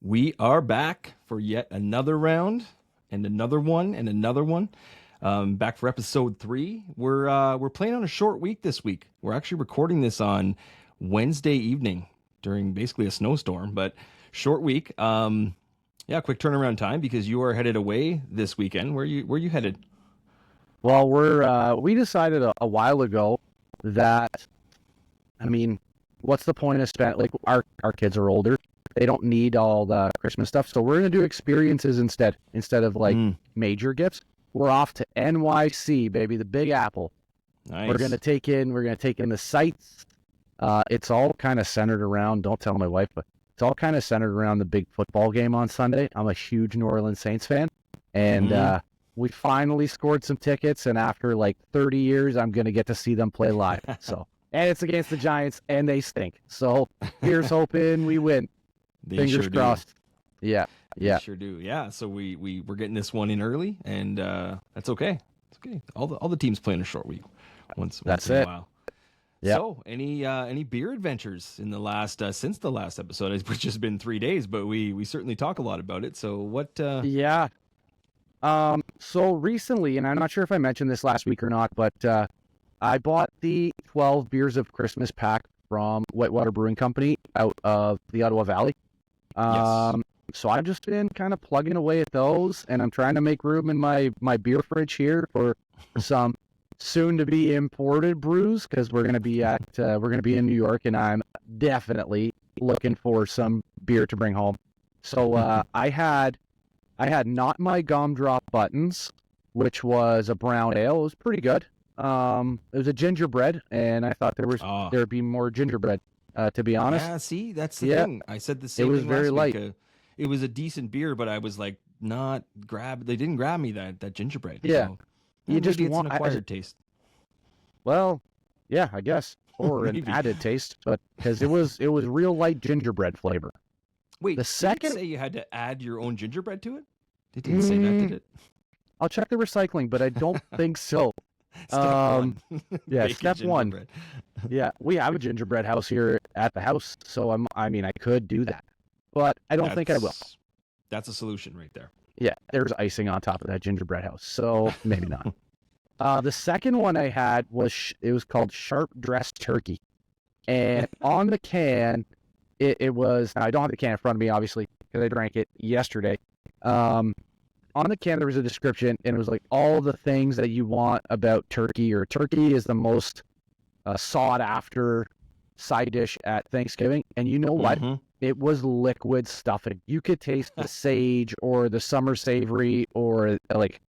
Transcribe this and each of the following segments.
We are back for yet another round and another one and another one. Back for episode 3. We're playing on a short week this week. We're actually recording this on Wednesday evening during basically a snowstorm, but short week. Quick turnaround time because you are headed away this weekend. Where you headed? Well, we decided a while ago that, what's the point of like our kids are older. They don't need all the Christmas stuff. So we're going to do experiences instead of like major gifts. We're off to NYC, baby, the Big Apple. Nice. We're going to take in the sights. It's all kind of centered around, don't tell my wife, but it's all kind of centered around the big football game on Sunday. I'm a huge New Orleans Saints fan. And we finally scored some tickets. And after like 30 years, I'm going to get to see them play live. And it's against the Giants, and they stink. So here's hoping we win. Fingers crossed. Yeah. They sure do. Yeah. So we're getting this one in early, and that's okay. It's okay. All the teams playing a short week once in a while. Yep. So any beer adventures in the last since the last episode, which has been 3 days, but we certainly talk a lot about it. So what? Yeah. So recently, and I'm not sure if I mentioned this last week or not, but I bought the 12 Beers of Christmas pack from Whitewater Brewing Company out of the Ottawa Valley. Yes. So I've just been kind of plugging away at those, and I'm trying to make room in my beer fridge here for some soon to be imported brews, because we're going to be in New York, and I'm definitely looking for some beer to bring home. So I had Not My Gumdrop Buttons, which was a brown ale. It was pretty good. It was a gingerbread, and I thought there'd be more gingerbread. To be honest. Yeah, see, that's the thing. I said the same. It was thing very last light. week. It was a decent beer, but I was like, they didn't grab me that gingerbread. Yeah. So, You just maybe it's want an acquired taste. Well, yeah, I guess, or an added taste, but because it was real light gingerbread flavor. Wait, the second, did it say you had to add your own gingerbread to it? It didn't say that, did it? I'll check the recycling, but I don't think so. Step one. Yeah, Bake step one. Yeah, we have a gingerbread house here at the house, so I could do that, but I don't think I will. That's a solution right there. Yeah, there's icing on top of that gingerbread house, so maybe not. The second one I had was called Sharp Dressed Turkey, and on the can, it was. I don't have the can in front of me, obviously, because I drank it yesterday. On the can, there was a description, and it was like all the things that you want about turkey, or turkey is the most sought-after side dish at Thanksgiving. And you know what? It was liquid stuffing. You could taste the sage or the summer savory, or like,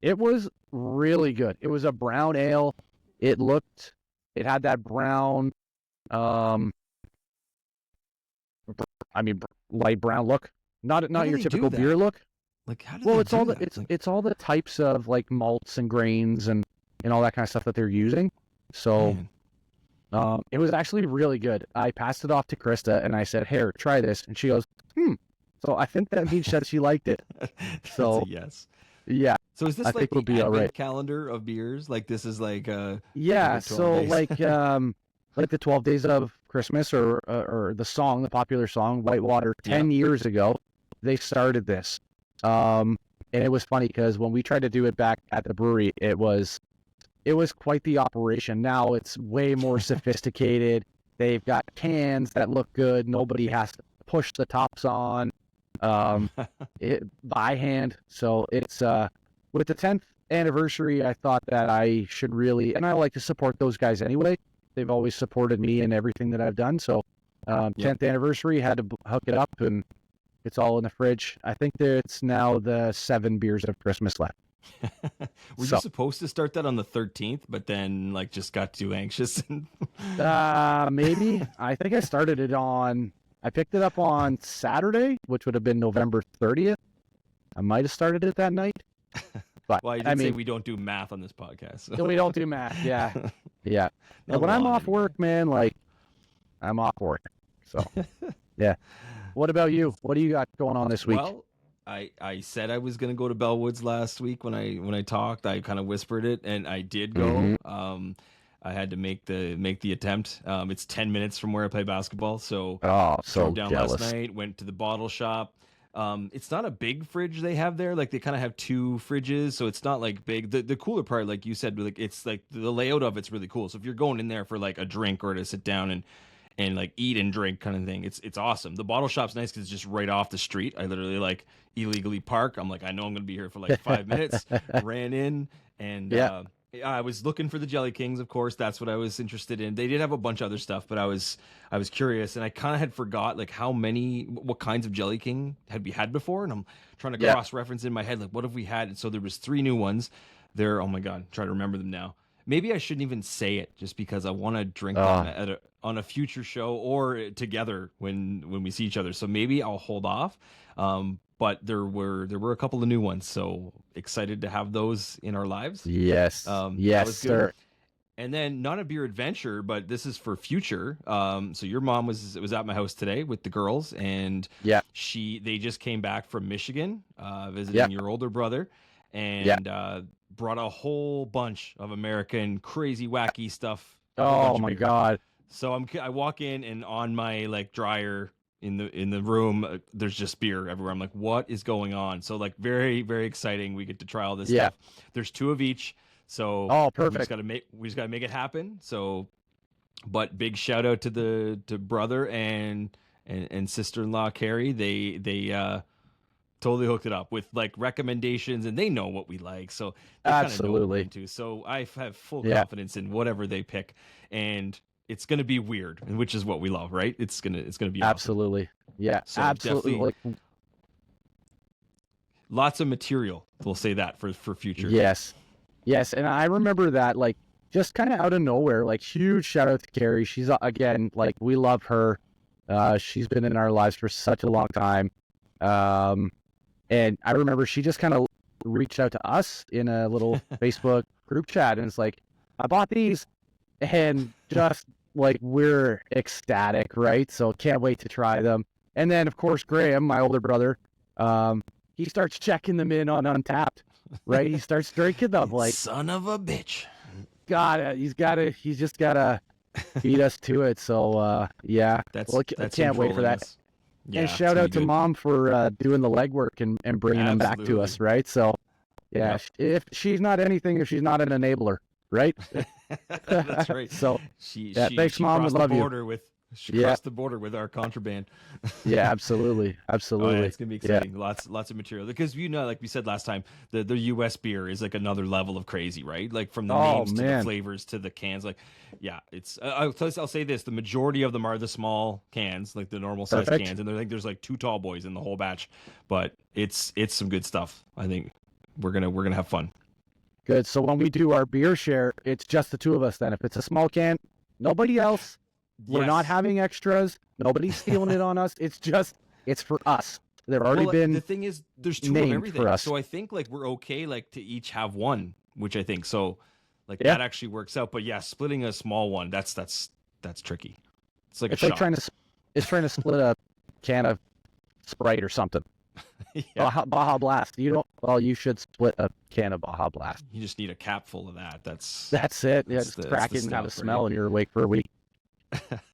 it was really good. It was a brown ale. It had that brown, light brown look. Not your typical beer look. Like, how do it's all the types of like malts and grains and all that kind of stuff that they're using. So it was actually really good. I passed it off to Krista and I said, "Here, try this." And she goes, So I think that means that she liked it. So yes. Yeah. So is this I like think the we'll be advent all right. calendar of beers? Like this is like yeah. So days. like the 12 Days of Christmas, or the popular song Whitewater 10 years ago, they started this. And it was funny because when we tried to do it back at the brewery, it was quite the operation. Now it's way more sophisticated. They've got cans that look good. Nobody has to push the tops on by hand. So it's with the 10th anniversary, I thought that I should really, and I like to support those guys anyway. They've always supported me in everything that I've done. So 10th anniversary, had to hook it up, and it's all in the fridge. I think it's now the 7 Beers of Christmas left. Were you supposed to start that on the 13th, but then like just got too anxious? Maybe. I think I picked it up on Saturday, which would have been November 30th. I might have started it that night. But well, I say we don't do math on this podcast. So. We don't do math. Yeah. Yeah. And when I'm off work, man, like I'm off work. So yeah. What about you? What do you got going on this week? Well, I said I was going to go to Bellwoods last week when I talked. I kind of whispered it, and I did go. I had to make the attempt. It's 10 minutes from where I play basketball, so Oh, so drove down jealous. last night. Went to the bottle shop. It's not a big fridge they have there. Like they kind of have two fridges, so it's not like big. The cooler part, like you said, like it's like the layout of it's really cool. So if you're going in there for like a drink or to sit down and like eat and drink kind of thing, it's awesome. The bottle shop's nice because it's just right off the street. I literally like illegally park. I'm like, I know I'm gonna be here for like 5 minutes. Ran in and Yeah. I was looking for the Jelly Kings, of course. That's what I was interested in. They did have a bunch of other stuff, but I was curious, and I kind of had forgot like what kinds of Jelly King had we had before, and I'm trying to Yeah. cross reference in my head like what have we had. And so there was three new ones. They're, oh my god, try to remember them now. Maybe I shouldn't even say it just because I want to drink them on a future show or together when we see each other. So maybe I'll hold off. But there were a couple of new ones, so excited to have those in our lives. Yes. That Yes, was good. sir. And then not a beer adventure, but this is for future. So your mom was at my house today with the girls, and Yeah. they just came back from Michigan, visiting Yeah. your older brother, and brought a whole bunch of American crazy wacky stuff. A whole bunch Oh of my beer. God. So I walk in, and on my like dryer in the room, there's just beer everywhere. I'm like, what is going on? So like very very exciting. We get to try all this Yeah. stuff. There's two of each. So Oh, we perfect. just gotta make it happen. So, but big shout out to brother and sister-in-law Carrie. They totally hooked it up with like recommendations, and they know what we like, so they kind of know what we're Absolutely. into. So I have full Yeah. confidence in whatever they pick, and it's gonna be weird, and which is what we love, right? It's gonna be awesome. Absolutely. Yeah. So Absolutely. definitely Like, lots of material. We'll say that for future. yes. Yes. And I remember that, like, just kind of out of nowhere, like, huge shout out to Carrie. She's, again, like, we love her. She's been in our lives for such a long time. And I remember she just kind of reached out to us in a little Facebook group chat, and it's like, I bought these, and just like we're ecstatic, right? So can't wait to try them. And then of course Graham, my older brother, he starts checking them in on Untapped, right? He starts drinking them. Like, Son of a bitch. he's just gotta beat us to it. So yeah, That's well, I that's can't him wait for trolling that. us. Yeah, And it's shout gonna out be to good. Mom for doing the legwork and bringing them back to Absolutely. us, right? So yeah, Yep. if she's not anything, if she's not an enabler, right? That's right. So She yeah, thanks, Mom. We crossed love the you. border with Yeah. crossed the border with our contraband. Yeah, absolutely, Oh yeah, absolutely. it's gonna be Yeah. exciting. Lots of material because like we said last time, the U.S. beer is like another level of crazy, right? Like from the Oh, names to the man. flavors to the cans. Like, yeah, it's. I'll say this: the majority of them are the small cans, like the normal size Perfect. cans, and there's like two tall boys in the whole batch. But it's some good stuff. I think we're gonna have fun. Good. So when we do our beer share, it's just the two of us then. If it's a small can, nobody else. We're not Yes. having extras. Nobody's stealing it on us. It's for us. They've already Well, been the thing is, there's two of named everything, for us. so I think like we're okay, like to each have one, which I think so, like Yeah. that actually works out. But yeah, splitting a small one, that's tricky. It's like It's a like shot. trying to split a can of Sprite or something. Yeah, Baja Blast. You don't. Well, you should split a can of Baja Blast. you just need a cap full of that. That's That's it. Yeah, That's just the- crack that's it the and have a stuff, smell, right? and you're awake for a week.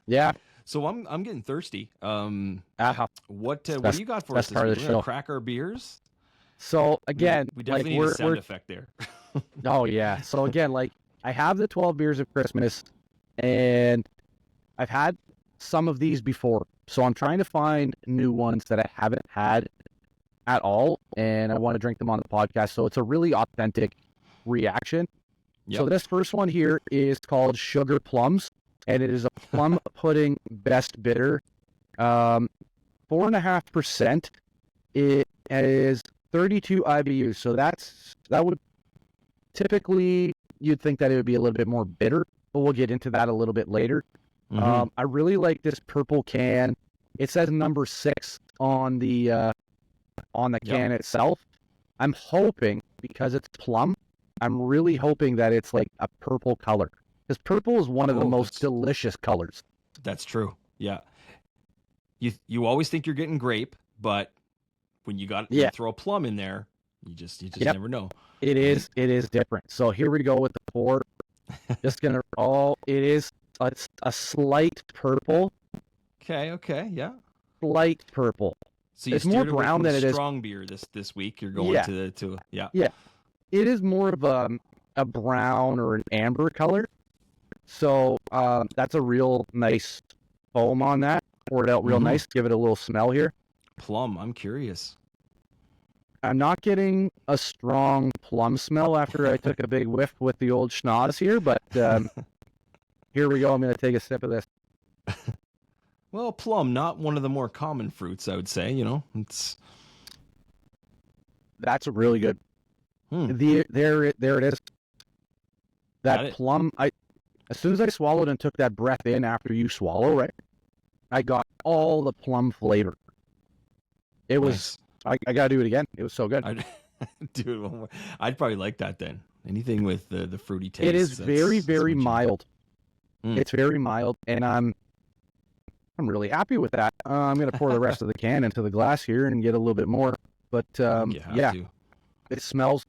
Yeah. so. I'm getting thirsty. What do Best- you got for us best this part week? of the We're gonna show. crack our beers. So again, We like definitely need a sound effect there. oh yeah. So again, like I have the 12 beers of Christmas, and I've had some of these before. So I'm trying to find new ones that I haven't had at all, and I want to drink them on the podcast. So it's a really authentic reaction. So Yep. this first one here is called Sugar Plums, and it is a plum pudding best bitter. 4.5%. It is 32 IBUs. So that would typically you'd think that it would be a little bit more bitter, but we'll get into that a little bit later. Mhm. I really like this purple can. It says number 6 on the can itself. I'm hoping, because it's plum, I'm really hoping that it's like a purple color, because purple is one of the Oh, most that's- delicious colors. That's true. Yeah. You always think you're getting grape, but when you Yeah. throw a plum in there, you just Yep. never know. It is different. So here we go with the pour. Just gonna. Oh, it is a slight purple. Okay, yeah. Slight purple. So you It's more steered away brown from than the it is. strong beer this week. You're going Yeah, to yeah. yeah. It is more of a brown or an amber color. So that's a real nice foam on that. Pour it out real nice. Give it a little smell here. Plum. I'm curious. I'm not getting a strong plum smell after I took a big whiff with the old schnoz here, but here we go. I'm going to take a sip of this. Well, plum, not one of the more common fruits, I would say. You know, it's That's really good. There it is. That plum. As soon as I swallowed and took that breath in after you swallow, right, I got all the plum flavor. It was. Nice. I gotta do it again. It was so good. Dude, I'd probably like that then. Anything with the fruity taste. It is very mild. It's very mild, and I'm really happy with that. I'm gonna pour the rest of the can into the glass here and get a little bit more. But yeah, it smells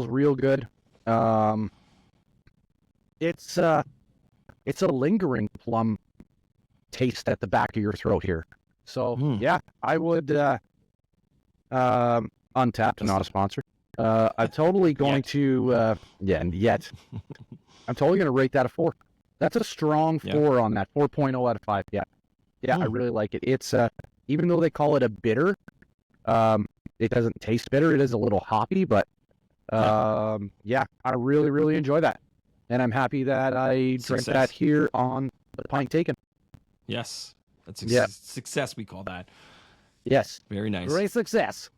real good. It's a lingering plum taste at the back of your throat here. So yeah, I would Untapped, not a sponsor. I'm totally going to yet. I'm totally going to rate that a 4. That's a strong 4 on that. 4.0 out of 5. Yeah. I really like it. It's even though they call it a bitter, it doesn't taste bitter. It is a little hoppy, but I really enjoy that. And I'm happy that I drank that here on the Pint Taken. Yes. That's success, we call that. Yes. Very nice. Great success.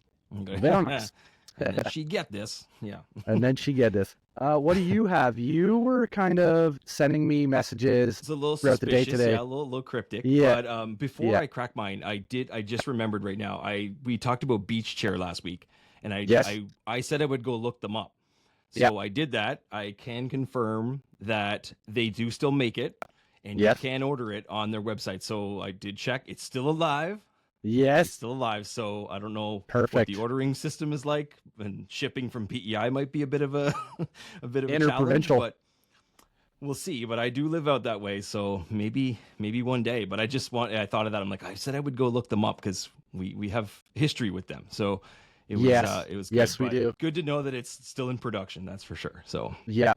Okay. Very nice. And then she get this. Yeah. And then she get this. What do you have? You were kind of sending me messages it's a little throughout the day today. Yeah, a little cryptic. Yeah. But before I crack mine, I just remembered right now. We talked about Beach Chair last week, and I said I would go look them up. So I did that. I can confirm that they do still make it, and you can order it on their website. So I did check. It's still alive. Yes. It's still alive. So I don't know what the ordering system is like, and shipping from PEI might be a bit of a challenge, but we'll see. But I do live out that way, so maybe one day. But I thought of that. I'm like, I said I would go look them up because we have history with them. So it was good. Yes, we do. Good to know that it's still in production. That's for sure. So yeah,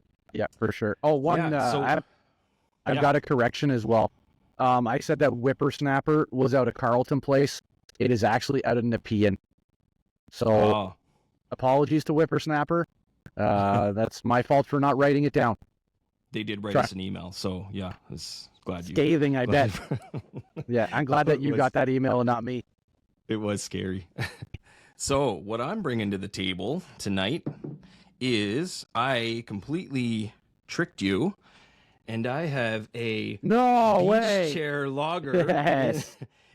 for sure. Oh, I've got a correction as well. I said that Whippersnapper was out of Carleton Place. It is actually out of Nepean. So apologies to Whippersnapper. That's my fault for not writing it down. They did write us an email. So yeah, I was glad you. Scathing, I bet. Yeah, I'm glad that you got that email and not me. It was scary. So what I'm bringing to the table tonight is I completely tricked you. And I have a Beach Chair lager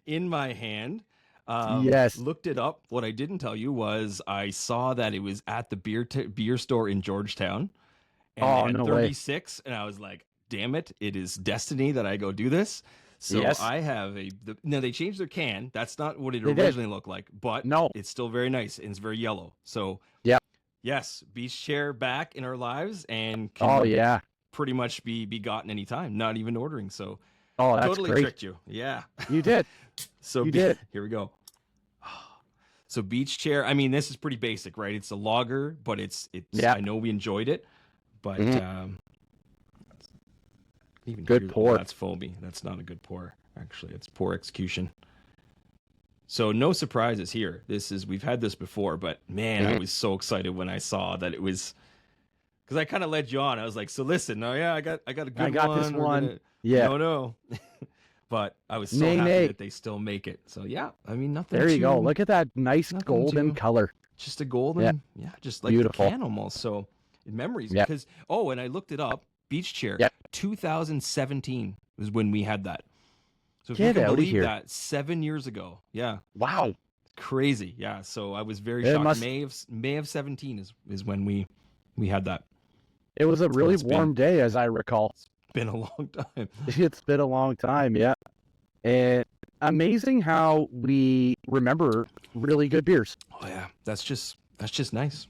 in my hand. Looked it up. What I didn't tell you was I saw that it was at the beer store in Georgetown. And they had 36. And I was like, damn it. It is destiny that I go do this. So I have now they changed their can. That's not what it originally looked like. But it's still very nice. And it's very yellow. So yes, Beach Chair back in our lives. And pretty much be gotten anytime, not even ordering. So that's totally great. Tricked you. Yeah. You did. So you did. Here we go. So Beach Chair, I mean, this is pretty basic, right? It's a lager, but it's I know we enjoyed it, but even good pour. That's foamy. That's not a good pour. Actually, it's poor execution. So no surprises here. We've had this before, but man, I was so excited when I saw that it was. Because I kind of led you on. I was like, so listen, I got a good one. I got this one. No. But I was so happy that they still make it. So yeah, I mean, nothing. There you go. Look at that nice golden color. Just a golden, just like beautiful. The can almost. So memories. Because and I looked it up. Beach Chair, 2017 was when we had that. So if you can believe that, 7 years ago. Yeah. Wow. Crazy. Yeah. So I was very shocked. May of 17 is when we had that. It was a really warm day, as I recall. It's been a long time. It's been a long time, yeah. And amazing how we remember really good beers. Oh yeah, that's just nice.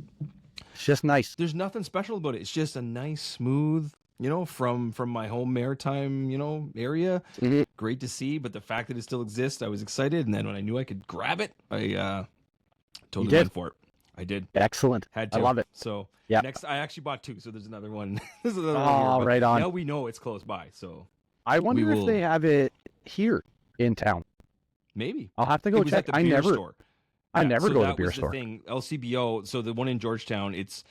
It's just nice. There's nothing special about it. It's just a nice, smooth, from my home maritime, area. Mhm. Great to see. But the fact that it still exists, I was excited. And then when I knew I could grab it, I totally did? went for it. I did. Excellent. Had I to. love it. So Yeah. next, I actually bought two. So there's another one. There's another one here. Oh, But right on. now we know it's close by. So I we wonder if will they have it here in town. maybe. I'll have to go It was check. at the beer store. I Yeah, never so go to that the beer was store. the thing. LCBO. So the one in Georgetown, it's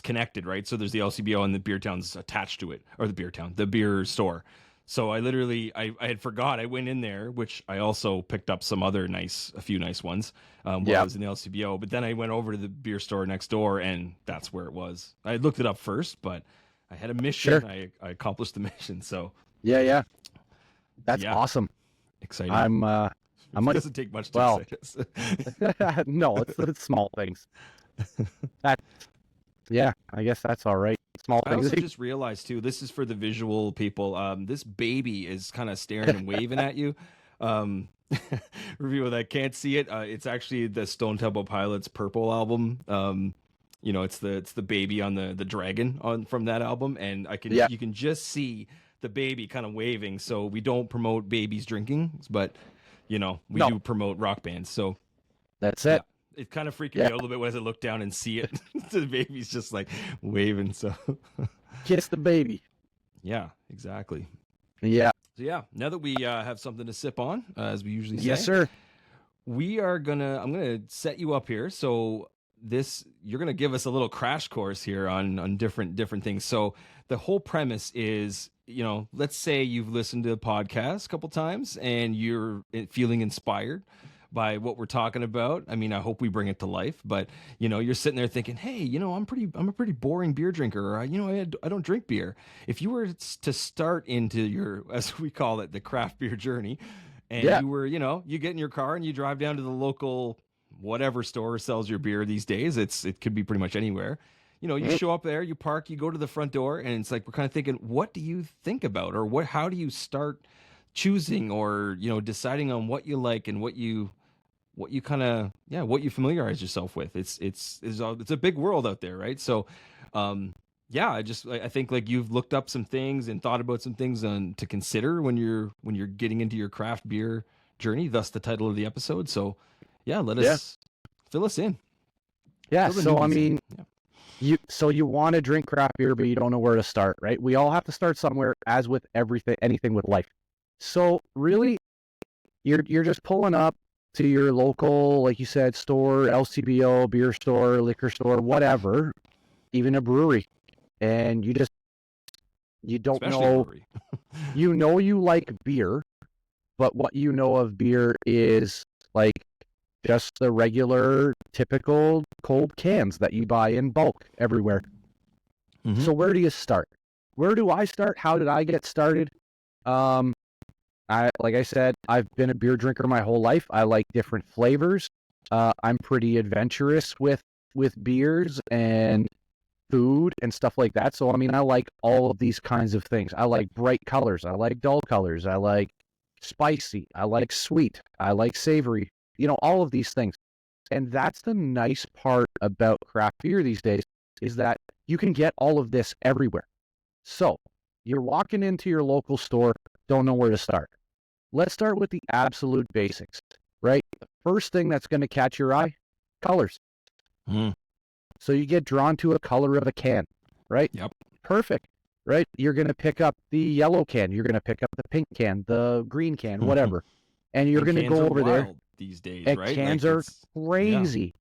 connected, right? So there's the LCBO and the beer town's attached to it, or the beer store. So I literally, I had forgot. I went in there, which I also picked up a few nice ones while I was in the LCBO. But then I went over to the beer store next door, and that's where it was. I looked it up first, but I had a mission. Sure. I accomplished the mission. So Yeah. That's yeah, awesome. exciting. I'm It like, doesn't take much to well, excite us. no, it's small things. That, yeah, I guess that's all right. Small I things. also just realized too, this is for the visual people. This baby is kind of staring and waving at you. For people that can't see it, it's actually the Stone Temple Pilots Purple album. It's the baby on the dragon from that album, and you can just see the baby kind of waving. So we don't promote babies drinking, but we do promote rock bands. So That's it. yeah, it kind of freaked me out a little bit as I look down and see it. The baby's just like waving. So Kiss the baby. yeah, exactly. Yeah. So yeah, now that we have something to sip on, as we usually say, Yes, sir. I'm gonna set you up here. So you're gonna give us a little crash course here on different things. So the whole premise is, let's say you've listened to the podcast a couple times and you're feeling inspired by what we're talking about. I mean, I hope we bring it to life, but you're sitting there thinking, hey, I'm a pretty boring beer drinker, or I don't drink beer. If you were to start into your, as we call it, the craft beer journey, and you were, you get in your car and you drive down to the local whatever store sells your beer these days. It could be pretty much anywhere. You show up there, you park, you go to the front door, and it's like we're kind of thinking, what do you think about, or how do you start choosing, or deciding on what you like and what you kind of what you familiarize yourself with. It's a big world out there, right? So I think like you've looked up some things and thought about some things to consider when you're getting into your craft beer journey, thus the title of the episode. So let us fill us in. Yeah, so I mean, you want to drink craft beer, but you don't know where to start, right? We all have to start somewhere, as with anything with life. So really, you're just pulling up to your local, like you said, store, LCBO, beer store, liquor store, whatever, even a brewery, and you don't Especially know. a brewery. You like beer, but what you know of beer is like just the regular, typical cold cans that you buy in bulk everywhere. Mm-hmm. So where do you start? Where do I start? How did I get started? Like I said, I've been a beer drinker my whole life. I like different flavors. I'm pretty adventurous with beers and food and stuff like that. So I mean, I like all of these kinds of things. I like bright colors. I like dull colors. I like spicy. I like sweet. I like savory. All of these things. And that's the nice part about craft beer these days, is that you can get all of this everywhere. So you're walking into your local store, don't know where to start. Let's start with the absolute basics, right? The first thing that's going to catch your eye, colors. Mm. So you get drawn to a color of a can, right? Yep. Perfect, right? You're going to pick up the yellow can. You're going to pick up the pink can, the green can, whatever. And you're going to go over there. These days, and right? Cans are crazy.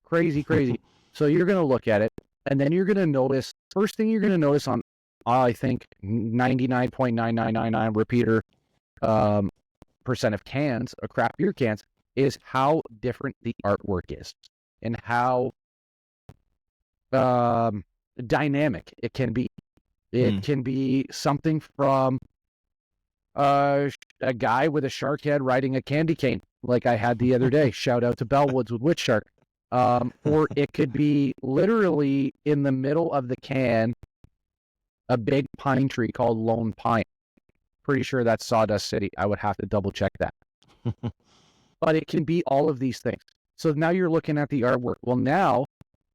So you're going to look at it, and then you're going to notice, first thing you're going to notice on, I think, 99.9999 repeater percent of cans, craft beer cans, is how different the artwork is and how dynamic it can be. It can be something from a guy with a shark head riding a candy cane, like I had the other day. Shout out to Bellwoods with Witch Shark. Or it could be literally in the middle of the can, a big pine tree called Lone Pine. Pretty sure that's Sawdust City. I would have to double check that. But it can be all of these things. So now you're looking at the artwork. Well, now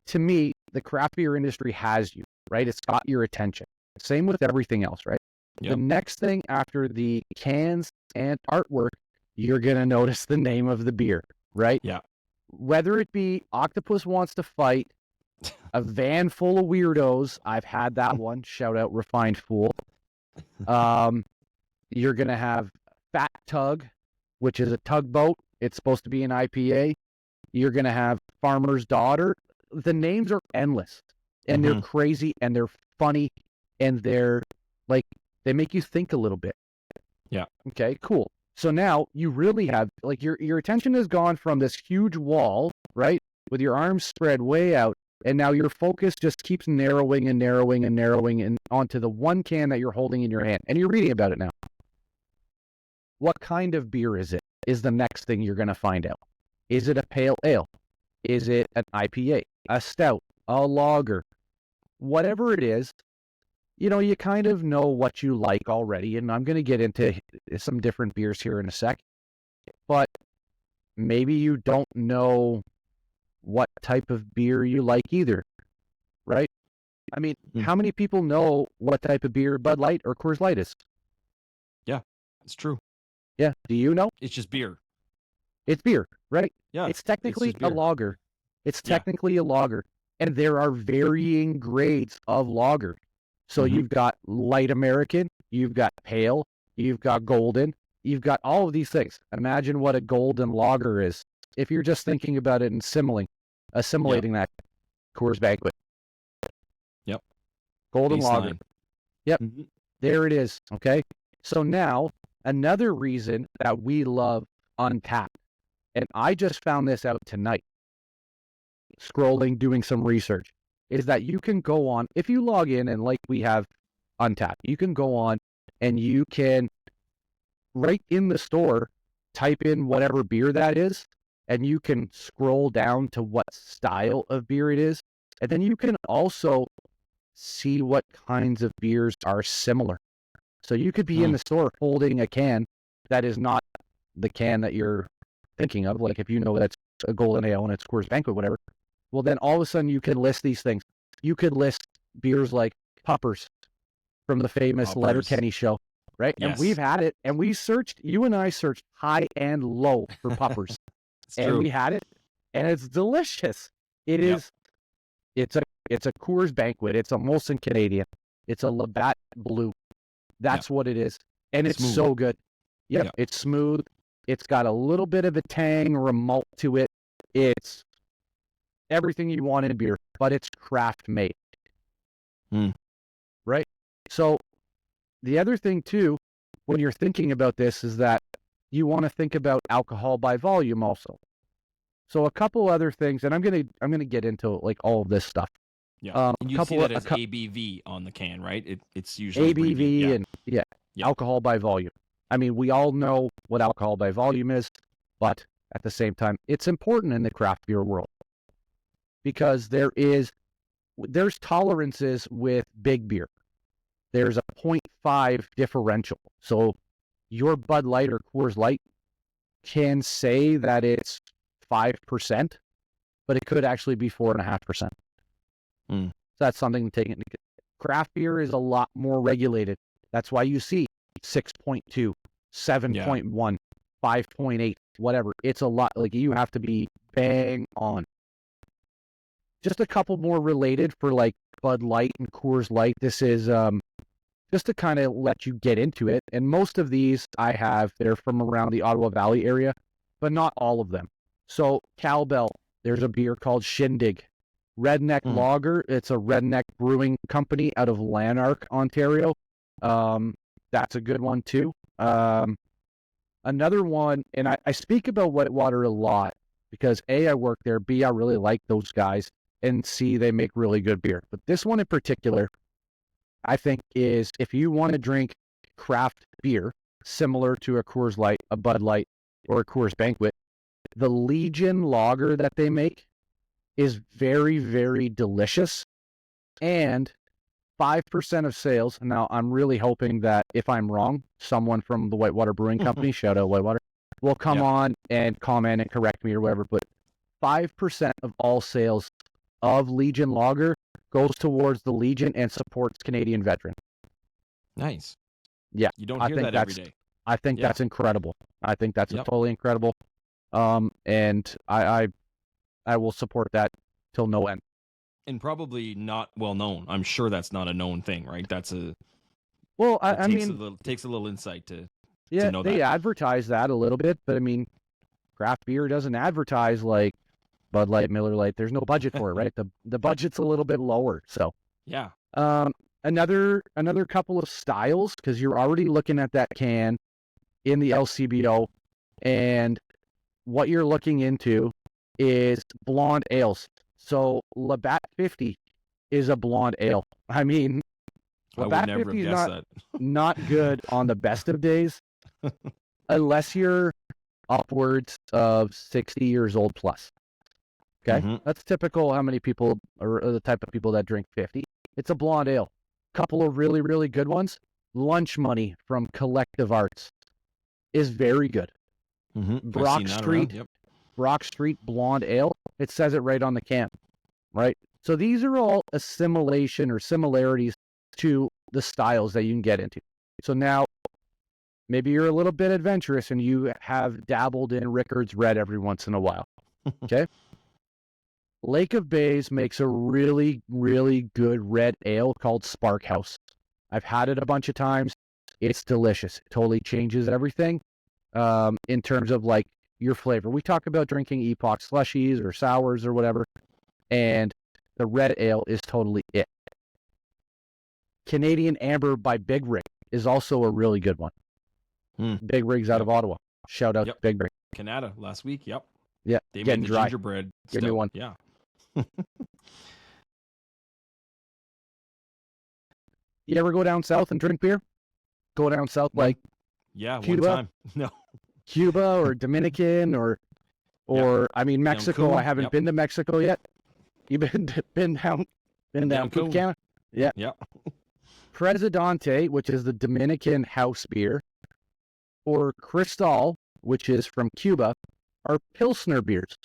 to me, the craft beer industry has you, right? It's got your attention. Same with everything else, right? Yep. The next thing after the cans and artwork, you're going to notice the name of the beer, right? Yeah. Whether it be Octopus Wants to Fight, a van full of weirdos. I've had that one. Shout out Refined Fool. You're going to have Fat Tug, which is a tugboat. It's supposed to be an IPA. You're going to have Farmer's Daughter. The names are endless, and they're crazy, and they're funny, and they're like, they make you think a little bit. Yeah. Okay, cool. So now you really have, like, your attention has gone from this huge wall, right, with your arms spread way out, and now your focus just keeps narrowing and narrowing and narrowing and onto the one can that you're holding in your hand, and you're reading about it now. What kind of beer is it? Is the next thing you're going to find out. Is it a pale ale? Is it an IPA, a stout, a lager? Whatever it is, you kind of know what you like already, and I'm going to get into some different beers here in a sec, but maybe you don't know what type of beer you like either, right? I mean, how many people know what type of beer Bud Light or Coors Light is? Yeah, it's true. Yeah. Do you know? It's just beer. It's beer, right? Yeah. It's technically just a beer. lager. It's technically a lager. And there are varying grades of lager. So you've got light American, you've got pale, you've got golden, you've got all of these things. Imagine what a golden lager is if you're just thinking about it and assimilating that Coors Banquet. Yep. Golden Baseline. lager. Yep. There it is. Okay. So now another reason that we love Untapped, and I just found this out tonight, scrolling, doing some research, is that you can go on, if you log in and like we have Untapped, you can go on and you can, right in the store, type in whatever beer that is, and you can scroll down to what style of beer it is. And then you can also see what kinds of beers are similar. So you could be in the store holding a can that is not the can that you're thinking of. Like if you know that's a golden ale and it's Coors Banquet, whatever. Well, then all of a sudden you can list these things. You could list beers like Puppers from the famous Letterkenny show, right? Yes. And we've had it, and you and I searched high and low for Puppers. And we had it, and it's delicious. It is, it's a Coors Banquet. It's a Molson Canadian. It's a Labatt Blue. That's what it is. And it's Smooth. so good. Yep. It's smooth. It's got a little bit of a tang or a malt to it. It's everything you want in a beer, but it's craft made. Right? So the other thing too, when you're thinking about this, is that you want to think about alcohol by volume also. So a couple other things, and I'm gonna get into like all of this stuff. Yeah, and you see that as ABV on the can, right? It's usually ABV and alcohol by volume. I mean, we all know what alcohol by volume is, but at the same time, it's important in the craft beer world because there's tolerances with big beer. There's a 0.5 differential. So your Bud Light or Coors Light can say that it's 5%, but it could actually be 4.5%. So that's something to take into account. Craft beer is a lot more regulated. That's why you see 6.2, 7.1, 5.8, whatever. It's a lot. Like you have to be bang on. Just a couple more related for like Bud Light and Coors Light. This is just to kind of let you get into it. And most of these they're from around the Ottawa Valley area, but not all of them. So Cowbell, there's a beer called Shindig. Redneck Lager, it's a Redneck Brewing Company out of Lanark, Ontario. That's a good one too. Another one, and I speak about Whitewater a lot because A, I work there, B, I really like those guys, and C, they make really good beer. But this one in particular, I think is, if you want to drink craft beer similar to a Coors Light, a Bud Light, or a Coors Banquet, the Legion Lager that they make is very, very delicious, and 5% of sales. Now, I'm really hoping that if I'm wrong, someone from the Whitewater Brewing Company, shout out Whitewater, will come on and comment and correct me or whatever, but 5% of all sales of Legion Lager goes towards the Legion and supports Canadian veterans. Nice. Yeah, You don't I hear think that every day. I think Yeah. that's incredible. I think that's Yep. totally incredible. And I will support that till no end. And probably not well known. I'm sure that's not a known thing, right? Well, It I takes mean, a little insight to yeah, know they that. advertise that a little bit, but I mean, craft beer doesn't advertise like Bud Light, Miller Lite. There's no budget for it, right? The budget's a little bit lower. So, Yeah. another couple of styles, because you're already looking at that can in the LCBO, and what you're looking into is blonde ales. So Labatt 50 is a blonde ale. I mean, I would Labatt never 50 have is guessed not good on the best of days, unless you're upwards of 60 years old plus. Okay, Mhm. that's typical. How many people are the type of people that drink 50? It's a blonde ale. Couple of really, really good ones. Lunch Money from Collective Arts is very good. I've Brock seen that Street, around. Yep. Brock Street Blonde Ale. It says it right on the can, right? So these are all assimilation or similarities to the styles that you can get into. So now, maybe you're a little bit adventurous and you have dabbled in Rickard's Red every once in a while. Okay. Lake of Bays makes a really, really good red ale called Spark House. I've had it a bunch of times. It's delicious. It totally changes everything in terms of like your flavor. We talk about drinking epoch slushies or sours or whatever, and the red ale is totally it. Canadian Amber by Big Rig is also a really good one. Big Rig's out of Ottawa. Shout out to Big Rig. Canada last week. Yep. Yeah, They getting made the dry. gingerbread. Give me stout. one. Yeah. You ever go down south and drink beer? Go down south like Yeah, Cuba? one time. No. Cuba or Dominican or I mean Mexico. Cancun. I haven't been to Mexico yet. You been down Cancun. Punta Cana? Yeah. Yeah. Presidente, which is the Dominican house beer, or Cristal, which is from Cuba, are Pilsner beers.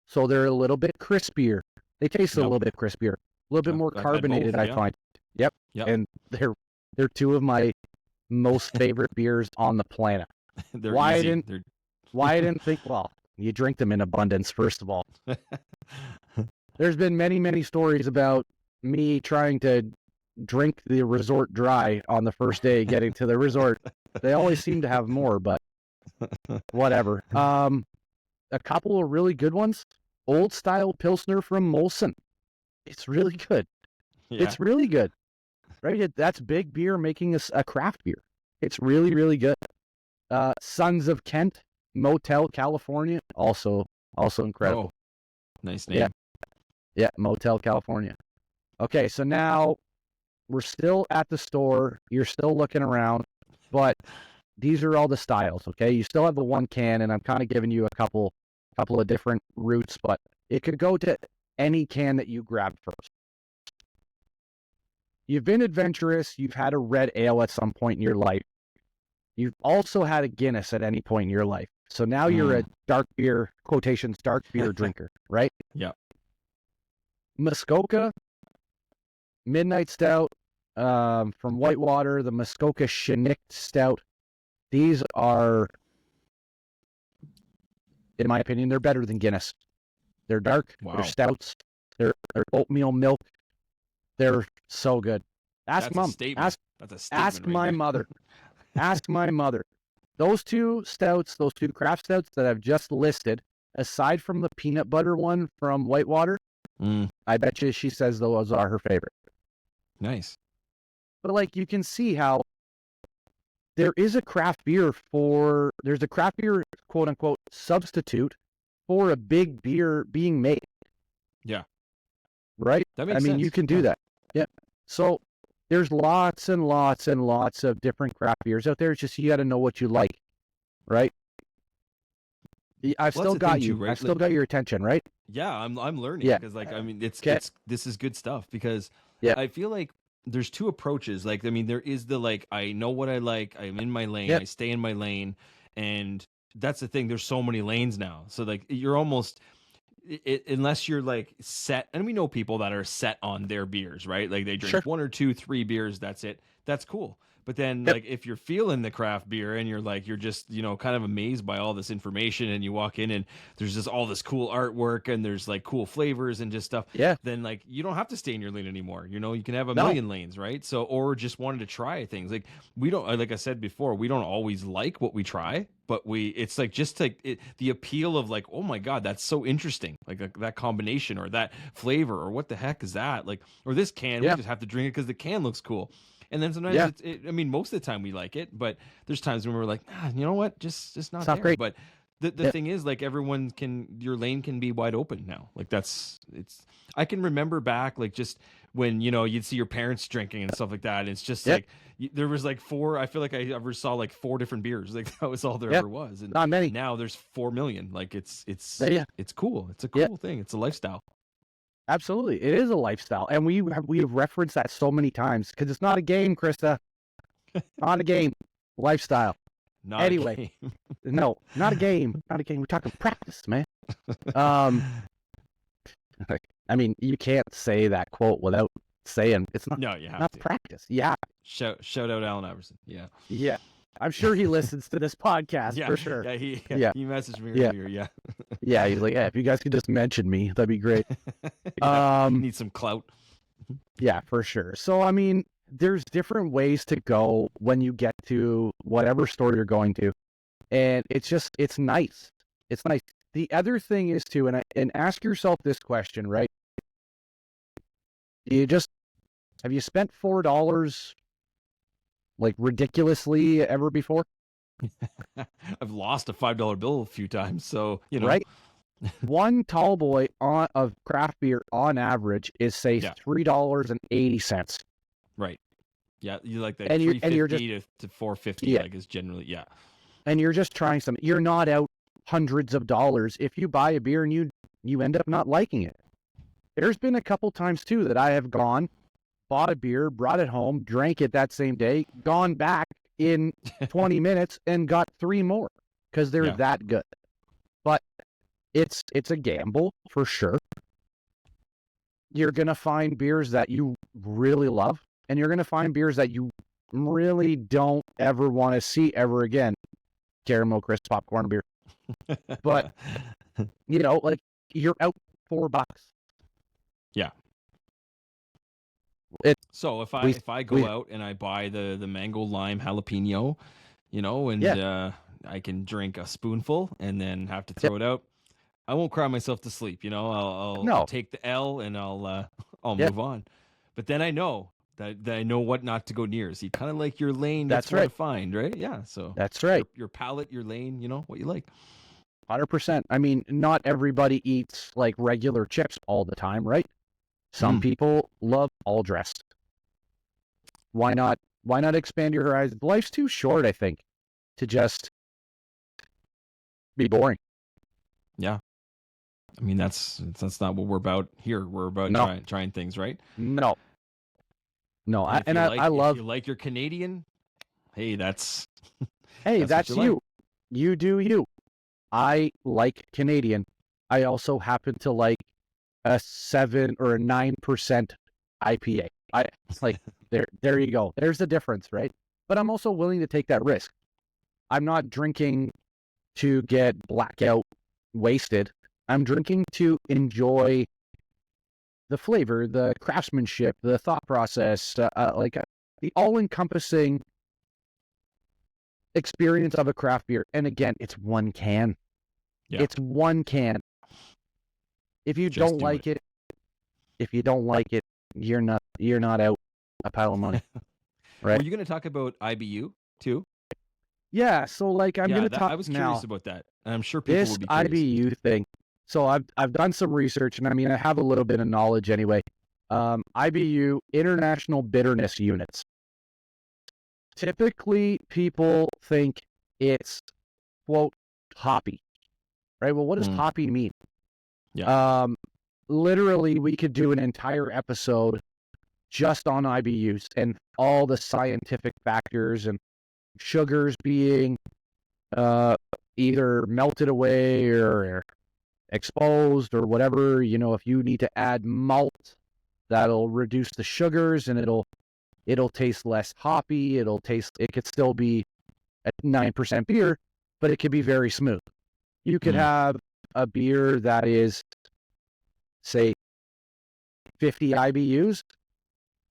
So they're a little bit crispier. They taste a little bit crispier, a little bit more carbonated, I find. Yep. And they're two of my most favorite beers on the planet. They're why easy. I didn't think, well, you drink them in abundance, first of all. There's been many, many stories about me trying to drink the resort dry on the first day getting to the resort. They always seem to have more, but whatever. A couple of really good ones. Old style Pilsner from Molson. It's really good. Yeah. It's really good. Right? That's big beer making a craft beer. It's really, really good. Sons of Kent, Motel, California. Also incredible. Oh, nice name. Yeah, Motel, California. Okay, so now we're still at the store. You're still looking around, but these are all the styles, okay? You still have the one can, and I'm kind of giving you a couple of different routes, but it could go to any can that you grab first. You've been adventurous. You've had a red ale at some point in your life. You've also had a Guinness at any point in your life. So now you're a dark beer, quotations, dark beer drinker, right? Yeah. Muskoka, Midnight Stout from Whitewater, the Muskoka Chinook Stout. These are, in my opinion, they're better than Guinness. They're dark. Wow. They're stouts. They're oatmeal milk. They're so good. Ask Mom. Ask my mother. Ask my mother. Those two stouts, those two craft stouts that I've just listed, aside from the peanut butter one from Whitewater, I bet you she says those are her favorite. Nice. But like you can see how there's a craft beer quote unquote substitute for a big beer being made. Yeah. Right? That makes sense. sense. You can do that. Yeah. So there's lots and lots and lots of different craft beers out there. It's just you got to know what you like, right? I've still got you. Right? I've still got your attention, right? Yeah, I'm learning because I mean it's this is good stuff because I feel like there's two approaches. Like I mean there is the I know what I like, I'm in my lane, I stay in my lane, and that's the thing. There's so many lanes now, so you're almost unless you're like set, and we know people that are set on their beers, right? Like they drink Sure. one or two, three beers, that's it. That's cool. But then, Yep. like, if you're feeling the craft beer and you're like, you're just, kind of amazed by all this information, and you walk in and there's just all this cool artwork and there's like cool flavors and just stuff, Yeah. then like you don't have to stay in your lane anymore. You can have a No. million lanes, right? So, or just wanted to try things. Like, we don't, like I said before, we don't always like what we try, but it's like just like the appeal of like, oh my God, that's so interesting. Like that combination or that flavor or what the heck is that? Like, or this can, we Yeah. just have to drink it because the can looks cool. And then sometimes Yeah. I mean, most of the time we like it, but there's times when we're like, you know what, just not It's not there. great. But the thing is, like, your lane can be wide open now. Like I can remember back, like, just when, you'd see your parents drinking and stuff like that. And it's just Yep. like, there was like I feel like I ever saw like four different beers. Like that was all there Yep. ever was. And Not many. now there's 4 million. Like it's Yeah. it's cool. It's a Yeah. cool thing. It's a lifestyle. Absolutely. It is a lifestyle. And we have referenced that so many times because it's not a game, Krista. Not a game. Lifestyle. Not Anyway. a game. No, not a game. Not a game. We're talking practice, man. I mean, you can't say that quote without saying it's not, No, you have not to. practice. Yeah. Shout out Allen Iverson. Yeah. Yeah. I'm sure he listens to this podcast Yeah, for sure. Yeah, he Yeah. messaged me Yeah. earlier. Yeah. Yeah. He's like, yeah, if you guys could just mention me, that'd be great. Need some clout. Yeah, for sure. So, I mean, there's different ways to go when you get to whatever store you're going to. And it's nice. It's nice. The other thing is too, and ask yourself this question, right? Have you spent $4 like ridiculously ever before? I've lost a $5 bill a few times, so Right? One tall boy of craft beer on average is say $3.80. Right. Yeah, you like that And you're $3.50 to $4.50, Yeah. like is generally And you're just trying something. You're not out hundreds of dollars if you buy a beer and you end up not liking it. There's been a couple times too that I have gone, bought a beer, brought it home, drank it that same day, gone back in 20 minutes and got 3 more because they're that good. But it's a gamble for sure. You're going to find beers that you really love, and you're going to find beers that you really don't ever want to see ever again. Caramel crisp popcorn beer. But, like you're out $4. Yeah. So if I go out and I buy the mango lime jalapeno, and I can drink a spoonful and then have to throw it out, I won't cry myself to sleep. I'll take the L and I'll move on. But then I know that I know what not to go near. So you kind of like your lane. That's what to find, right? Yeah. So that's right. Your palate, your lane. What you like. 100%. I mean, not everybody eats like regular chips all the time, right? Some people love all dressed. Why not expand your horizons? Life's too short, I think, to just be boring. Yeah. I mean, that's not what we're about here. We're about trying things, right? No. And if you like your Canadian, hey, that's you. You do you. I like Canadian. I also happen to like a 7 or a 9% IPA. It's like there you go. There's the difference, right? But I'm also willing to take that risk. I'm not drinking to get blackout wasted. I'm drinking to enjoy the flavor, the craftsmanship, the thought process, the all-encompassing experience of a craft beer. And again, it's one can. Yeah. It's one can. If you don't like it, you're not out a pile of money. Right? Were you going to talk about IBU too? Yeah, so like I'm going to talk now. I was curious about that. And I'm sure people would be curious. This IBU thing. So I've done some research, and I mean I have a little bit of knowledge anyway. IBU, International Bitterness Units. Typically, people think it's, quote, hoppy, right? Well, what does hoppy mean? Yeah. Literally, we could do an entire episode just on IBUs and all the scientific factors and sugars being either melted away or exposed or whatever. You know, if you need to add malt, that'll reduce the sugars and it'll taste less hoppy. It could still be at 9% beer, but it could be very smooth. You could have a beer that is, say, 50 IBUs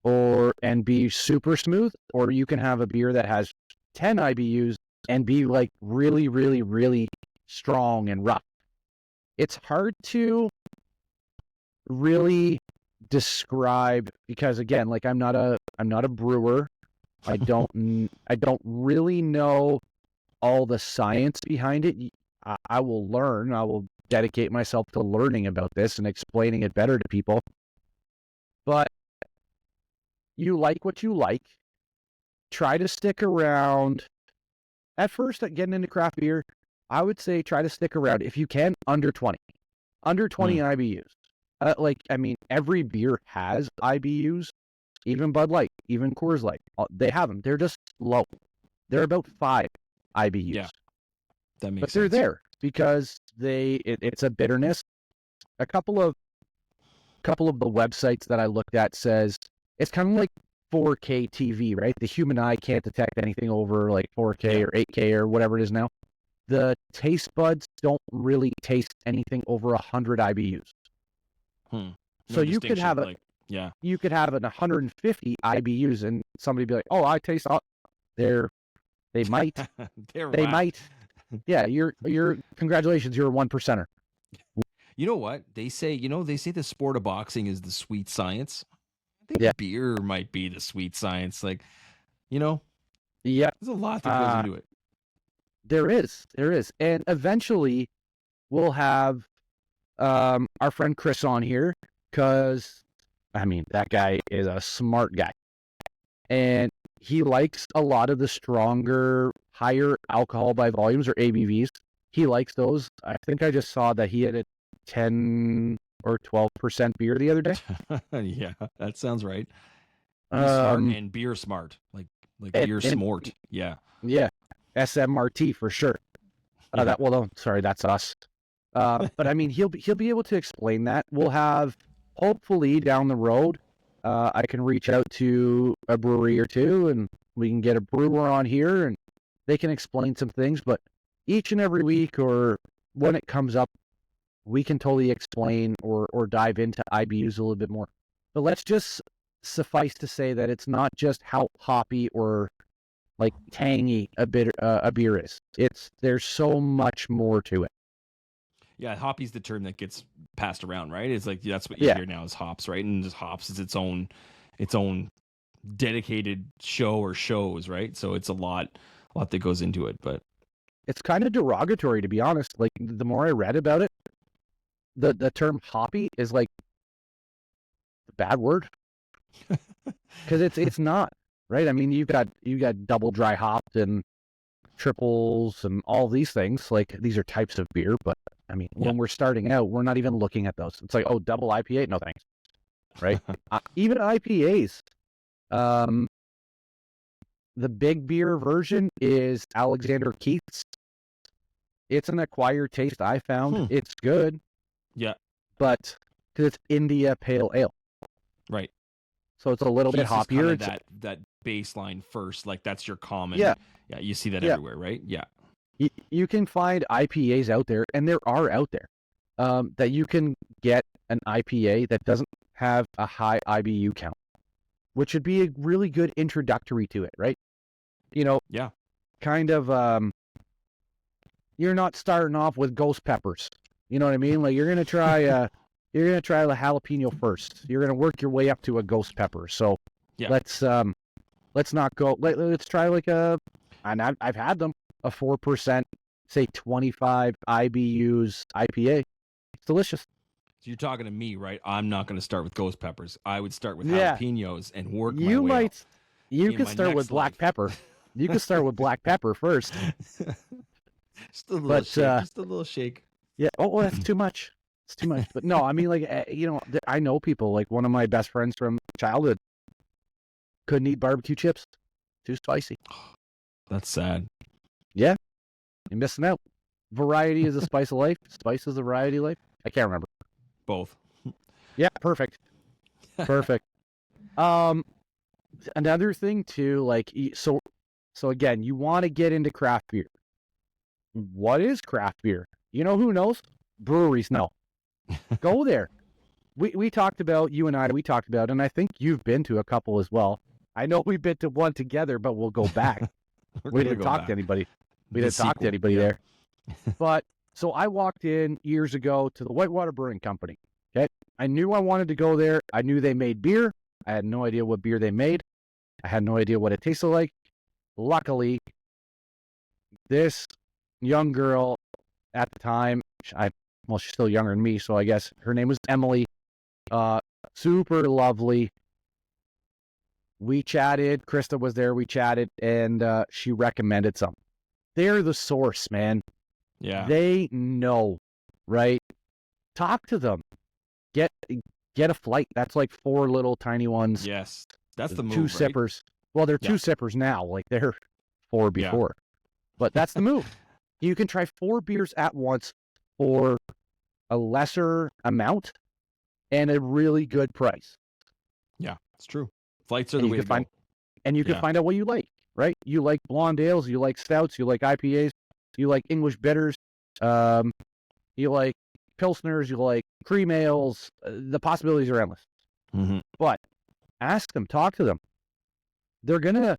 and be super smooth, or you can have a beer that has 10 IBUs and be like really, really, really strong and rough. It's hard to really describe because, again, like I'm not a brewer. I don't really know all the science behind it. I will learn. I will dedicate myself to learning about this and explaining it better to people. But you like what you like. Try to stick around. At first, getting into craft beer, I would say try to stick around if you can under 20. Under 20 IBUs. Every beer has IBUs. Even Bud Light, even Coors Light, they have them. They're just low. They're about 5 IBUs. Yeah, that makes but sense. They're there because it's a bitterness. A couple of the websites that I looked at says it's kind of like 4K TV, right? The human eye can't detect anything over like 4K or 8K or whatever it is now. The taste buds don't really taste anything over 100 IBUs. No so you could have you could have an 150 IBUs and somebody be like, "Oh, I taste all." They might. They might. Yeah, you're congratulations, you're a 1%er. You know what? They say the sport of boxing is the sweet science. I think beer might be the sweet science. Like, there's a lot that goes into it. There is. And eventually we'll have our friend Chris on here because, that guy is a smart guy. And he likes a lot of the stronger, higher alcohol by volumes or ABVs. He likes those. I think I just saw that he had a 10 or 12% beer the other day. Yeah, that sounds right. Smart and beer smart. Like beer smart. Yeah. Yeah. SMRT for sure. That's us. But he'll be able to explain that. We'll have, hopefully down the road, I can reach out to a brewery or two and we can get a brewer on here and they can explain some things. But each and every week or when it comes up, we can totally explain or dive into IBUs a little bit more. But let's just suffice to say that it's not just how hoppy or like tangy a beer is. There's so much more to it. Yeah, hoppy's the term that gets passed around, right? It's like that's what you hear now is hops, right? And just hops is its own dedicated show or shows, right? So it's a lot that goes into it, but it's kind of derogatory, to be honest. Like the more I read about it, the term hoppy is like a bad word because it's not, right? You got double dry hopped and triples and all these things. Like these are types of beer, but when we're starting out, we're not even looking at those. It's like, oh, double IPA, no thanks, right? Even IPAs. The big beer version is Alexander Keith's. It's an acquired taste. I found it's good. Yeah, but because it's India Pale Ale, right? So it's a little bit hoppier. That baseline first, like that's your common. Yeah, you see that everywhere, right? Yeah. You can find IPAs out there, and there are out there that you can get an IPA that doesn't have a high IBU count, which would be a really good introductory to it, right? Kind of. You're not starting off with ghost peppers. You know what I mean? Like you're gonna try the jalapeno first. You're gonna work your way up to a ghost pepper. So let's not go. Let's try and I've had them, a 4%, say 25 IBUs IPA. It's delicious. So you're talking to me, right? I'm not going to start with ghost peppers. I would start with jalapenos and work my way up. You can start with black pepper. You can start with black pepper first. Just a little shake. Just a little shake. Yeah. Oh, that's too much. It's too much. But no, I know people, like one of my best friends from childhood couldn't eat barbecue chips. Too spicy. That's sad. Yeah. You're missing out. Variety is the spice of life. Spice is the variety of life. I can't remember. Both. Yeah, perfect. Perfect. Another thing too, like, so again, you want to get into craft beer. What is craft beer? You know who knows? Breweries know. Go there. We talked about, you and I, we talked about, and I think you've been to a couple as well. I know we've been to one together, but we'll go back. We didn't talk to anybody. We didn't talk to anybody there. But so I walked in years ago to the Whitewater Brewing Company. Okay. I knew I wanted to go there. I knew they made beer. I had no idea what beer they made. I had no idea what it tasted like. Luckily, this young girl at the time, she's still younger than me, so I guess her name was Emily. Super lovely. We chatted. Krista was there. We chatted, and she recommended some. They're the source, man. Yeah. They know, right? Talk to them. Get a flight. That's like 4 little tiny ones. Yes. That's the move, 2 right? sippers. Well, they're 2 sippers now. Like they're 4 before. But that's the move. You can try 4 beers at once for a lesser amount and a really good price. Yeah, it's true. Flights are the way to go. And you can find out what you like, right? You like blonde ales, you like stouts, you like IPAs, you like English bitters, you like pilsners, you like cream ales. The possibilities are endless. Mm-hmm. But ask them, talk to them. They're gonna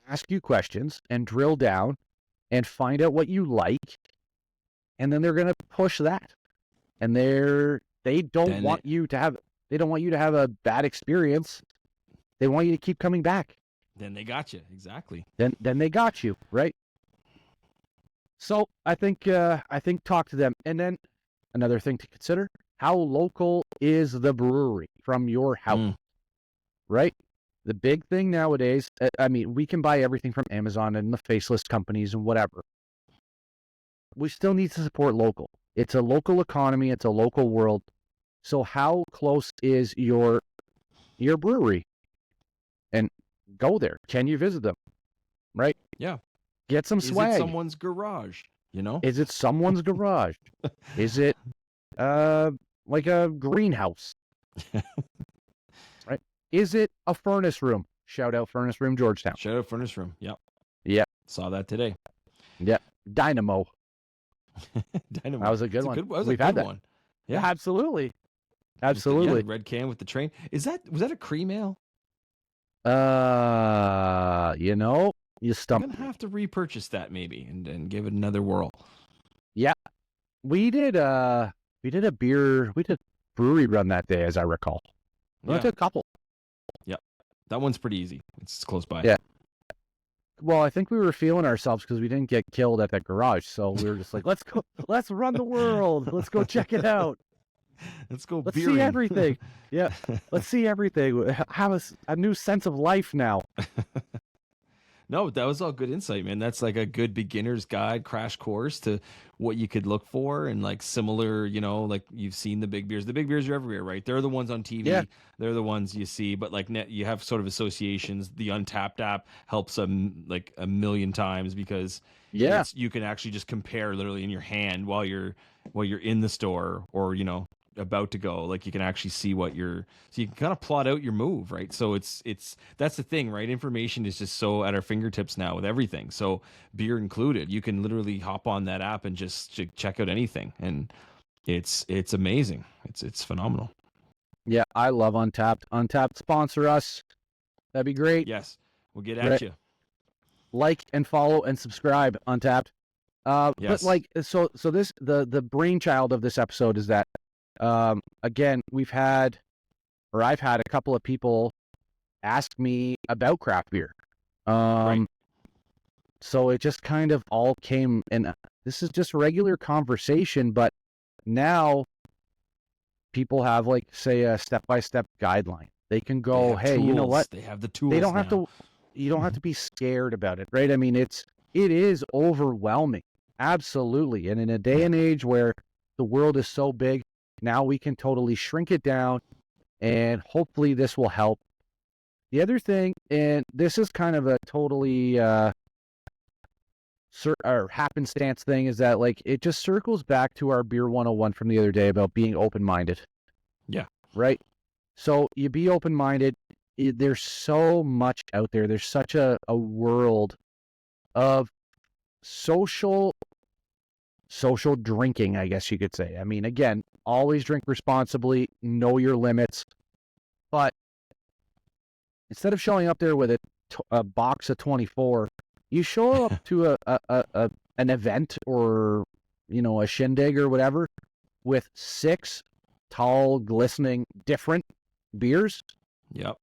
ask you questions and drill down and find out what you like, and then they're gonna push that. And they don't want you to have a bad experience. They want you to keep coming back. Then they got you. Exactly. Then they got you, right? So I think talk to them. And then another thing to consider, how local is the brewery from your house? Right? The big thing nowadays, I mean, we can buy everything from Amazon and the faceless companies and whatever. We still need to support local. It's a local economy. It's a local world. So how close is your brewery? And go there. Can you visit them? Right? Yeah. Get some swag. Is it someone's garage? You know? Is it someone's garage? Is it like a greenhouse? Right? Is it a furnace room? Shout out Furnace Room Georgetown. Shout out Furnace Room. Yep. Yeah. Saw that today. Yeah. Dynamo. Dynamo. That was a good one. We've had that one. Yeah, absolutely. Absolutely. The red can with the train. Was that a cream ale? You know, you stumped. I'm gonna have to repurchase that maybe and give it another whirl. Yeah. We did a brewery run that day, as I recall. We went to a couple. Yep. That one's pretty easy. It's close by. Yeah. Well, I think we were feeling ourselves because we didn't get killed at that garage. So we were just like, let's go, let's run the world. Let's go check it out. Let's go Let's beering. see everything. Yeah. Let's see everything. Have a new sense of life now. No, that was all good insight, man. That's like a good beginner's guide, crash course to what you could look for, and like similar, you know, like you've seen the big beers. The big beers are everywhere, right? They're the ones on TV. Yeah. They're the ones you see, but like you have sort of associations. The Untapped app helps them like a million times because you can actually just compare literally in your hand while you're in the store or, you know, about to go. Like you can actually see so you can kind of plot out your move, right? So it's that's the thing, right? Information is just so at our fingertips now with everything, so beer included. You can literally hop on that app and just check out anything, and it's amazing. It's phenomenal. Yeah, I love Untapped. Untapped, sponsor us. That'd be great. Yes, we'll get at you. Like and follow and subscribe, Untapped. Yes. But like, so this the brainchild of this episode is that again, I've had a couple of people ask me about craft beer. Right. So it just kind of all came, and this is just regular conversation, but now people have like, say, a step-by-step guideline. They can go, hey, tools. You know what? They have the tools. They don't have to. You don't have to be scared about it, right? I mean, it is overwhelming, absolutely. And in a day and age where the world is so big, now we can totally shrink it down, and hopefully this will help. The other thing, and this is kind of a totally or happenstance thing is that like it just circles back to our beer 101 from the other day about being open-minded. Yeah. Right. So you be open-minded. There's so much out there. There's such a world of social drinking, I guess you could say. I mean, again, always drink responsibly, know your limits. But instead of showing up there with a box of 24, you show up to an event or, a shindig or whatever with 6 tall, glistening, different beers. Yep.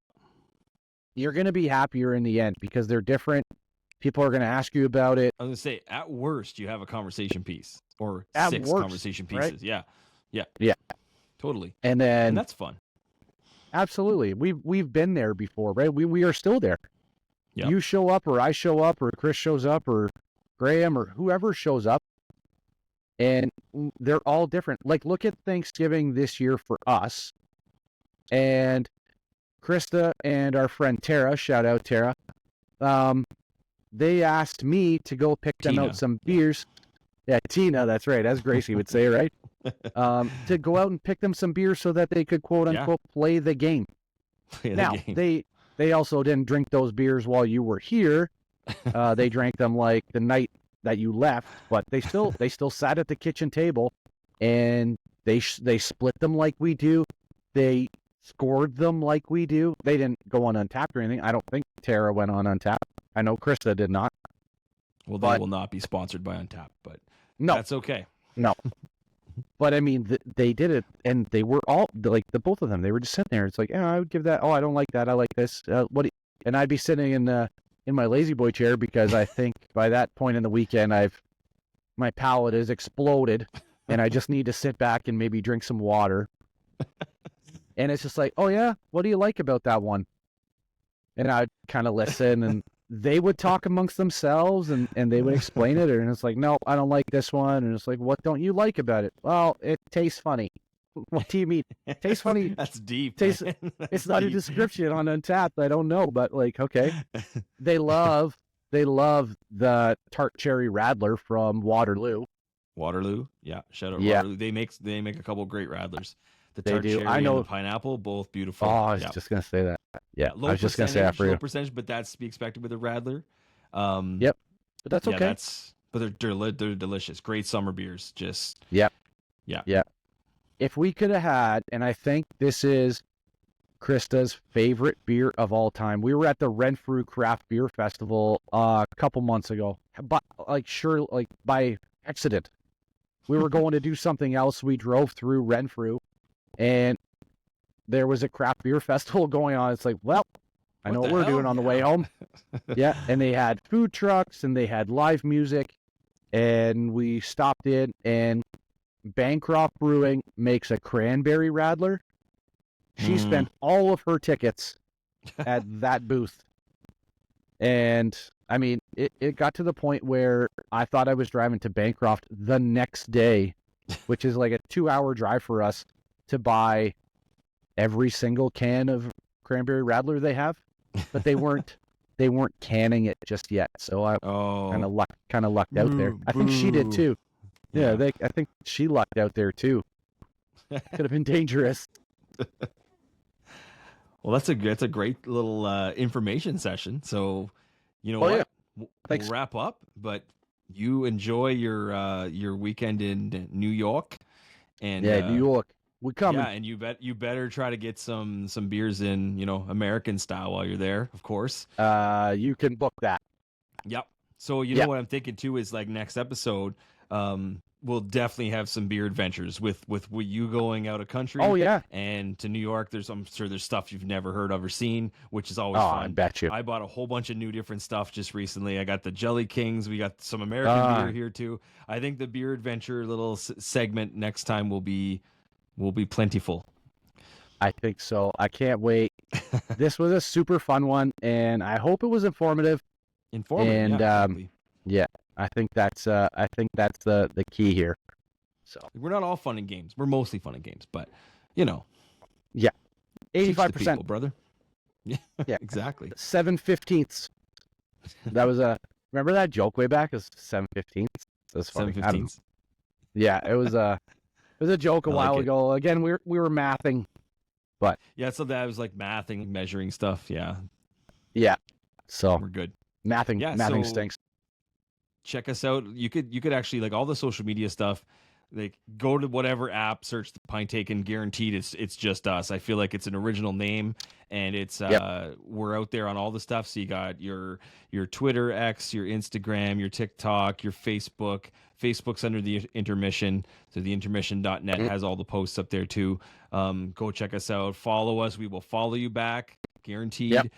You're going to be happier in the end because they're different. People are going to ask you about it. I was going to say, at worst, you have a conversation piece or At 6 worst, conversation pieces. right? Yeah. Yeah. Yeah. Totally. And then And that's fun. absolutely. We've been there before, right? We are still there. Yep. You show up or I show up or Chris shows up or Graham or whoever shows up, and they're all different. Like, look at Thanksgiving this year for us. And Krista and our friend Tara, shout out Tara, they asked me to go pick them Tina. out some beers. Yeah, Tina, that's right. As Gracie would say, right? To go out and pick them some beers so that they could, quote unquote, play the game. Now, they also didn't drink those beers while you were here. They drank them like the night that you left, but they still sat at the kitchen table, and they split them like we do. They scored them like we do. They didn't go on Untapped or anything. I don't think Tara went on Untapped. I know Krista did not. Well, they will not be sponsored by Untapped, but no, that's okay. No. But I mean, they did it, and they were all like the both of them. They were just sitting there. It's like, I would give that. Oh, I don't like that. I like this. And I'd be sitting in my lazy boy chair because I think by that point in the weekend, my palate has exploded, and I just need to sit back and maybe drink some water. And it's just like, oh yeah, what do you like about that one? And I'd kind of listen, and they would talk amongst themselves, and they would explain it, and it's like, no, I don't like this one. And it's like, what don't you like about it? Well, it tastes funny. What do you mean? Tastes funny? That's deep. Tastes, That's it's not deep. a description on Untapped. I don't know, but like, okay. They love the tart cherry Radler from Waterloo. Waterloo, yeah. Shout out Yeah. Waterloo. They make a couple great Radlers. The They tart do. cherry I know. and the pineapple, both beautiful. Oh, I was Yeah. just gonna say that. Yeah, Low I was just gonna say that for low you. percentage, but that's to be expected with a Radler. Yep, but that's yeah, okay. But they're delicious. Great summer beers. Just Yep. Yeah. Yeah. If we could have had, and I think this is Krista's favorite beer of all time. We were at the Renfrew Craft Beer Festival a couple months ago, but like by accident. We were going to do something else. We drove through Renfrew, and there was a craft beer festival going on. It's like, well, I know what we're doing on the way home. Yeah, and they had food trucks, and they had live music, and we stopped in, and Bancroft Brewing makes a cranberry Radler. She spent all of her tickets at that booth. And, I mean, it got to the point where I thought I was driving to Bancroft the next day, which is like a 2-hour drive for us, to buy every single can of cranberry Radler they have. But they weren't canning it just yet. So I kind of lucked out there. I think she did too. Yeah, I think she lucked out there too. Could have been dangerous. Well, that's a great little information session. So, you know what? Yeah. We'll wrap up, but you enjoy your weekend in New York, and New York, we coming. Yeah, and you better try to get some beers in, American style while you're there, of course. You can book that. Yep. So know what I'm thinking too is like next episode, we'll definitely have some beer adventures with you going out of country. Oh yeah. And to New York, I'm sure there's stuff you've never heard of or seen, which is always fun. I bet you. I bought a whole bunch of new different stuff just recently. I got the Jelly Kings. We got some American beer here too. I think the beer adventure little segment next time will be plentiful. I think so. I can't wait. This was a super fun one, and I hope it was informative. And exactly. Yeah, I think that's the key here. So we're not all fun and games. We're mostly fun and games, but yeah, 85%, brother. Yeah, exactly. 7/15. That was a Remember that joke way back? It was 715. That's funny. I don't know. 715s. Yeah, it was a joke a I like while it. ago. Again, we were mathing, but Yeah, so that was like mathing, measuring stuff. Yeah, yeah. So we're good. mathing Yeah, mathing so stinks. check us out. You could actually like all the social media stuff. Like go to whatever app, search the Pint Taken. Guaranteed, it's just us. I feel like it's an original name, and it's Yep. we're out there on all the stuff. So you got your Twitter, X, your Instagram, your TikTok, your Facebook. Facebook's under the intermission, so the intermission.net Mhm. has all the posts up there too. Go check us out. Follow us. We will follow you back. Yep. Guaranteed.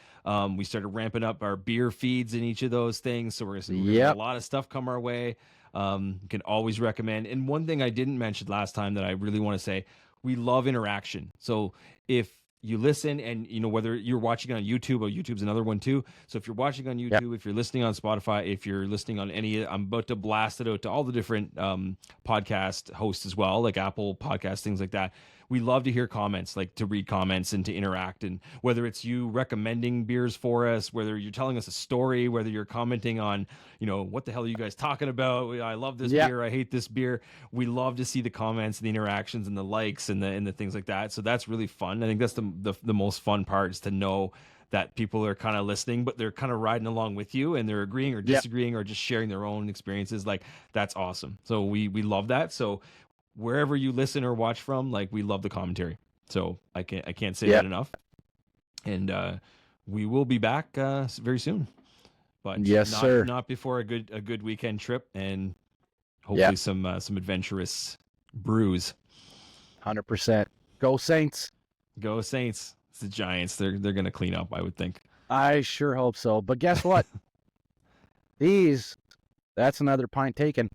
We started ramping up our beer feeds in each of those things, so we're gonna get a Yep. lot of stuff come our way. You can always recommend. And one thing I didn't mention last time that I really want to say, we love interaction. So if you listen and whether you're watching on YouTube, or YouTube's another one too. So if you're watching on Yep. YouTube, if you're listening on Spotify, if you're listening on any, I'm about to blast it out to all the different podcast hosts as well, like Apple Podcasts, things like that. We love to hear comments, like to read comments and to interact. And whether it's you recommending beers for us, whether you're telling us a story, whether you're commenting on, what the hell are you guys talking about? I love this Yep. beer. I hate this beer. We love to see the comments and the interactions and the likes and the things like that. So that's really fun. I think that's the most fun part, is to know that people are kind of listening, but they're kind of riding along with you, and they're agreeing or Yep. disagreeing or just sharing their own experiences. Like, that's awesome. So we love that. So wherever you listen or watch from, like, we love the commentary. So I can't say Yep. that enough. And we will be back very soon, but Yes, sir. not before a good weekend trip, and hopefully Yep. some adventurous brews. 100%. Go Saints. Go Saints! It's the Giants. They're gonna clean up, I would think. I sure hope so. But guess what? That's another pint taken.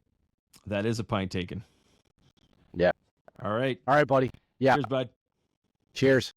That is a Pint Taken. Yeah. All right. All right, buddy. Yeah. Cheers, bud. Cheers.